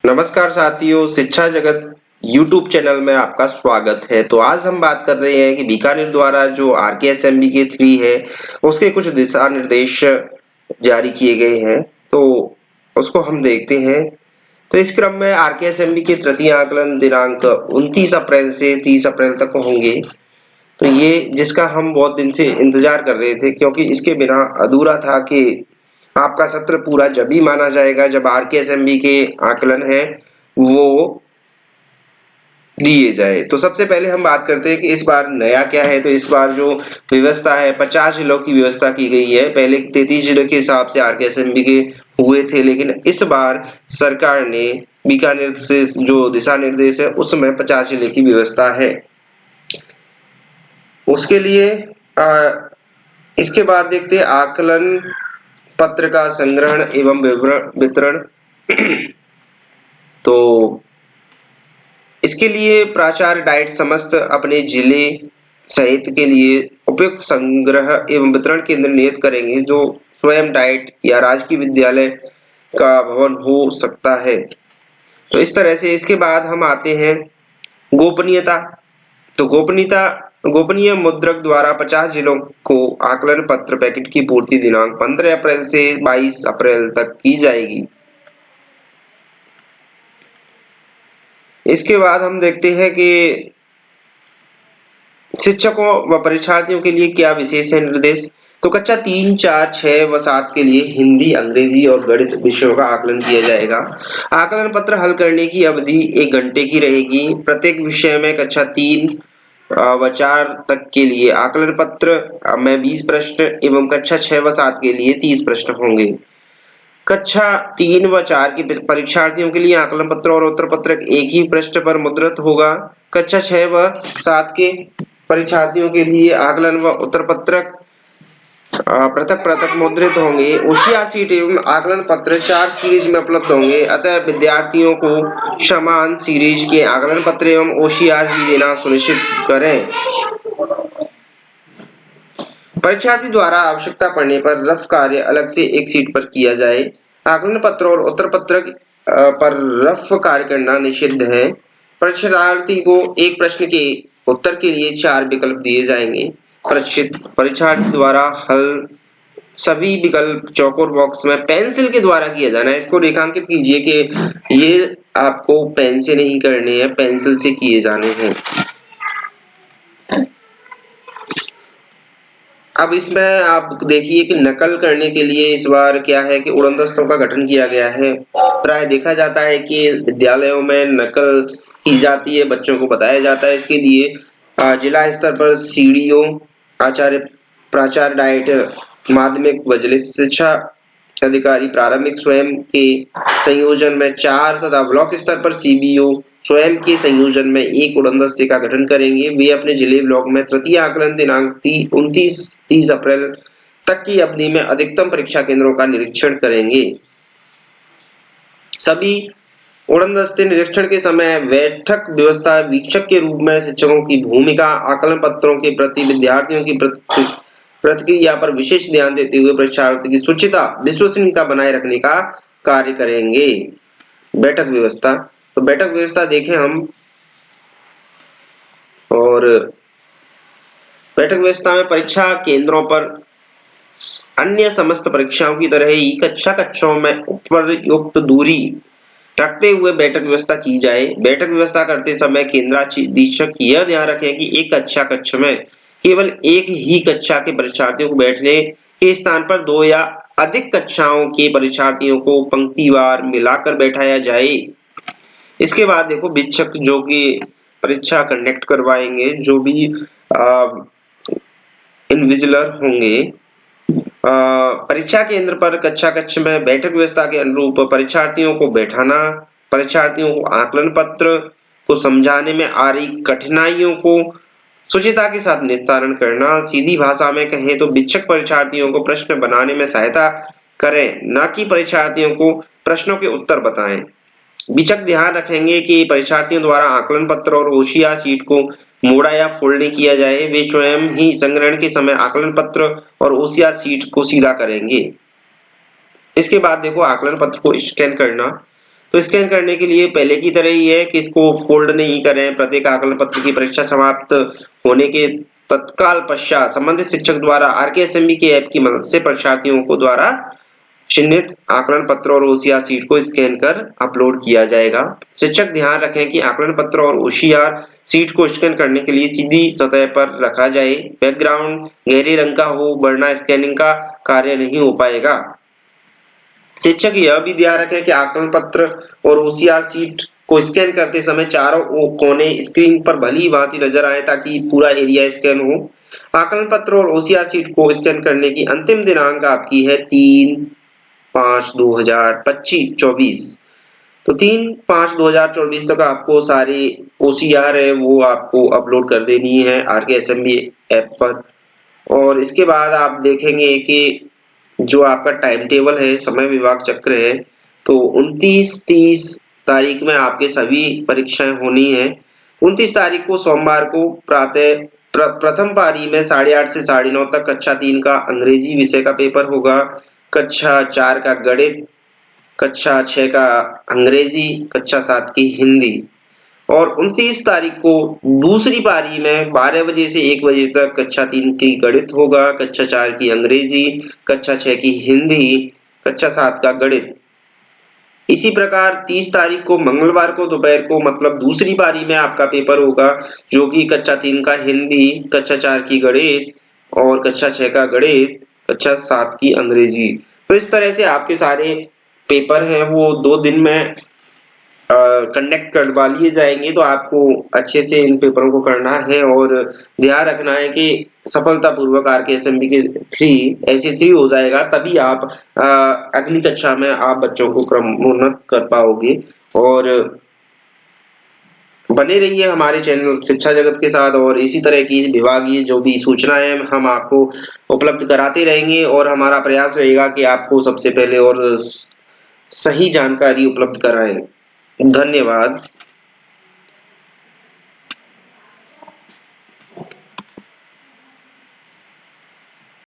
नमस्कार साथियों, शिक्षा जगत यूट्यूब चैनल में आपका स्वागत है। तो आज हम बात कर रहे हैं कि बीकानेर द्वारा जो RKSMB के 3 है उसके कुछ दिशा निर्देश जारी किए गए हैं, तो उसको हम देखते हैं। तो इस क्रम में RKSMB के तृतीय आकलन दिनांक 29 अप्रैल से 30 अप्रैल तक होंगे। तो ये जिसका हम बहुत दिन से इंतजार कर रहे थे, क्योंकि इसके बिना अधूरा था कि आपका सत्र पूरा जब ही माना जाएगा जब RKSMB के आकलन है वो लिए जाए। तो सबसे पहले हम बात करते हैं कि इस बार नया क्या है। तो इस बार जो व्यवस्था है 50 जिलों की व्यवस्था की गई है। पहले 33 जिलों के हिसाब से RKSMB के हुए थे, लेकिन इस बार सरकार ने बीकानेर से जो दिशा निर्देश है उसमें 50 जिले की व्यवस्था है। उसके लिए इसके बाद देखते हैं आकलन पत्र का संग्रहण एवं वितरण। तो इसके लिए प्राचार्य डाइट समस्त अपने जिले सहित के लिए उपयुक्त संग्रह एवं वितरण केंद्र नियत करेंगे, जो स्वयं डाइट या राजकीय विद्यालय का भवन हो सकता है। तो इस तरह से इसके बाद हम आते हैं गोपनीयता। तो गोपनीय मुद्रक द्वारा 50 जिलों को आकलन पत्र पैकेट की पूर्ति दिनांक 15 अप्रैल से 22 अप्रैल तक की जाएगी। इसके बाद हम देखते हैं कि शिक्षकों व परीक्षार्थियों के लिए क्या विशेष है निर्देश। तो कक्षा 3, 4, 6 व 7 के लिए हिंदी, अंग्रेजी और गणित विषयों का आकलन किया जाएगा। आकलन पत्र हल करने की अवधि 1 घंटे की रहेगी। प्रत्येक विषय में कक्षा 3 व 4 तक के लिए आकलन पत्र में 20 प्रश्न एवं कक्षा 6 व 7 के लिए 30 प्रश्न होंगे। कक्षा 3 व 4 के परीक्षार्थियों के लिए आकलन पत्र और उत्तर पत्रक एक ही पृष्ठ पर मुद्रित होगा। कक्षा 6 व 7 के परीक्षार्थियों के लिए आकलन व उत्तर पत्रक पृथक पृथक मुद्रित होंगे। होशियार सीट एवं आकलन पत्र 4 सीरीज में उपलब्ध होंगे, अतः विद्यार्थियों को समान सीरीज के आकलन पत्र एवं होशियार ही देना सुनिश्चित करें। परीक्षार्थी द्वारा आवश्यकता पड़ने पर रफ कार्य अलग से एक सीट पर किया जाए। आकलन पत्र और उत्तर पत्रक पर रफ कार्य करना निषिद्ध है। परीक्षार्थी को एक प्रश्न के उत्तर के लिए 4 विकल्प दिए जाएंगे। परीक्षार्थी द्वारा हल सभी विकल्प चौकोर बॉक्स में पेंसिल के द्वारा किया जाना है। इसको रेखांकित कीजिए कि ये आपको पेन से नहीं करने हैं, पेंसिल से किए जाने हैं। अब इसमें आप देखिए कि नकल करने के लिए इस बार क्या है कि उड़नदस्तों का गठन किया गया है। प्राय देखा जाता है कि विद्यालयों में नकल की जाती है, बच्चों को बताया जाता है। इसके लिए जिला स्तर पर CDO, आचार्य, प्राचार्य डाइट, माध्यमिक व जिला शिक्षा अधिकारी प्रारंभिक स्वयं के संयोजन में 4 तथा ब्लॉक स्तर पर CBO स्वयं के संयोजन में 1 उड़नदस्ते का गठन करेंगे। वे अपने जिले ब्लॉक में तृतीय आकलन दिनांक 29-30 अप्रैल तक की अवधि में अधिकतम परीक्षा केंद्रों का निरीक्षण करेंगे। सभी उड़नदस्ते निरीक्षण के समय बैठक व्यवस्था वीक्षक के रूप में शिक्षकों की भूमिका, आकलन पत्रों के प्रति विद्यार्थियों की प्रतिक्रिया पर विशेष ध्यान देते हुए परीक्षार्थी की शुचिता, विश्वसनीयता बनाए रखने का कार्य करेंगे। बैठक व्यवस्था, तो बैठक व्यवस्था देखें हम, और बैठक व्यवस्था में परीक्षा केंद्रों पर अन्य समस्त परीक्षाओं की तरह ही कक्षों में उपयुक्त दूरी रखते हुए बैठक व्यवस्था की जाए। बैठक व्यवस्था करते समय केंद्राधीक्षक यह ध्यान रखें कि एक कक्ष में केवल एक ही कक्षा के परीक्षार्थियों को बैठने के स्थान पर 2 या अधिक कक्षाओं के परीक्षार्थियों को पंक्तिवार मिलाकर बैठाया जाए। इसके बाद देखो वीक्षक जो कि परीक्षा कंडक्ट करवाएंगे, जो भी इनविजिलर होंगे, परीक्षा केंद्र पर कक्ष में बैठक व्यवस्था के अनुरूप परीक्षार्थियों को बैठाना, परीक्षार्थियों को आकलन पत्र को समझाने में आ रही कठिनाइयों को शुचिता के साथ निस्तारण करना। सीधी भाषा में कहें तो वीक्षक परीक्षार्थियों को प्रश्न बनाने में सहायता करें, न कि परीक्षार्थियों को प्रश्नों के उत्तर बताएं। वीक्षक ध्यान रखेंगे कि परीक्षार्थियों द्वारा आकलन पत्र और होशियार सीट को मोड़ा या फोल्ड नहीं किया जाए। वे स्वयं ही संग्रहण के समय आकलन पत्र और होशियार सीट को सीधा करेंगे। इसके बाद देखो आकलन पत्र को स्कैन करना। तो स्कैन करने के लिए पहले की तरह ही है कि इसको फोल्ड नहीं करें। प्रत्येक आकलन पत्र की परीक्षा समाप्त होने के तत्काल पश्चात संबंधित शिक्षक द्वारा आरकेएसएमबी के ऐप की मदद से परीक्षार्थियों को द्वारा चिन्हित आकलन पत्र और ओसीआर सीट को स्कैन कर अपलोड किया जाएगा। शिक्षक ध्यान रखें कि आकलन पत्र और ओसीआर सीट को स्कैन करने के लिए सीधी सतह पर रखा जाए। बैकग्राउंड गहरे रंग का हो वरना स्कैनिंग का कार्य नहीं हो पाएगा। शिक्षक यह भी ध्यान रखें कि आकलन पत्र और ओसीआर सीट को स्कैन करते समय चारों कोने स्क्रीन पर भली भांति नजर आए ताकि पूरा एरिया स्कैन हो। आकलन पत्र और ओसीआर सीट को स्कैन करने की अंतिम दिनांक आपकी है 3/5/2024। तो 3/5/2024 तक आपको सारे ओसीआर है वो आपको अपलोड कर देनी है आरकेएसएमबी ऐप पर। और इसके बाद आप देखेंगे कि जो आपका टाइम टेबल है, समय विभाग चक्र है, तो 29-30 तारीख में आपके सभी परीक्षाएं होनी है। 29 तारीख को सोमवार को प्रातः प्रथम पारी में 8:30 से 9:30 तक कक्षा 3 का अंग्रेजी विषय का पेपर होगा, कक्षा 4 का गणित, कक्षा 6 का अंग्रेजी, कक्षा 7 की हिंदी। और 29 तारीख को दूसरी पारी में 12 बजे से 1 बजे तक कक्षा 3 की गणित होगा, कक्षा 4 की अंग्रेजी, कक्षा 6 की हिंदी, कक्षा 7 का गणित। इसी प्रकार 30 तारीख को मंगलवार को दोपहर को मतलब दूसरी पारी में आपका पेपर होगा, जो कि कक्षा 3 का हिंदी, कक्षा 4 की गणित और कक्षा 6 का गणित, कक्षा 7 की अंग्रेजी। तो इस तरह से आपके सारे पेपर हैं वो 2 दिन में कंडक्ट करवा लिए जाएंगे। तो आपको अच्छे से इन पेपरों को करना है और ध्यान रखना है कि सफलतापूर्वक आरकेएसएमबी के 3 ऐसे 3 हो जाएगा, तभी आप अगली कक्षा में आप बच्चों को क्रमोन्नत कर पाओगे। और बने रहिए हमारे चैनल शिक्षा जगत के साथ और इसी तरह की विभागीय जो भी सूचनाएं हम आपको उपलब्ध कराते रहेंगे और हमारा प्रयास रहेगा कि आपको सबसे पहले और सही जानकारी उपलब्ध कराएं। धन्यवाद।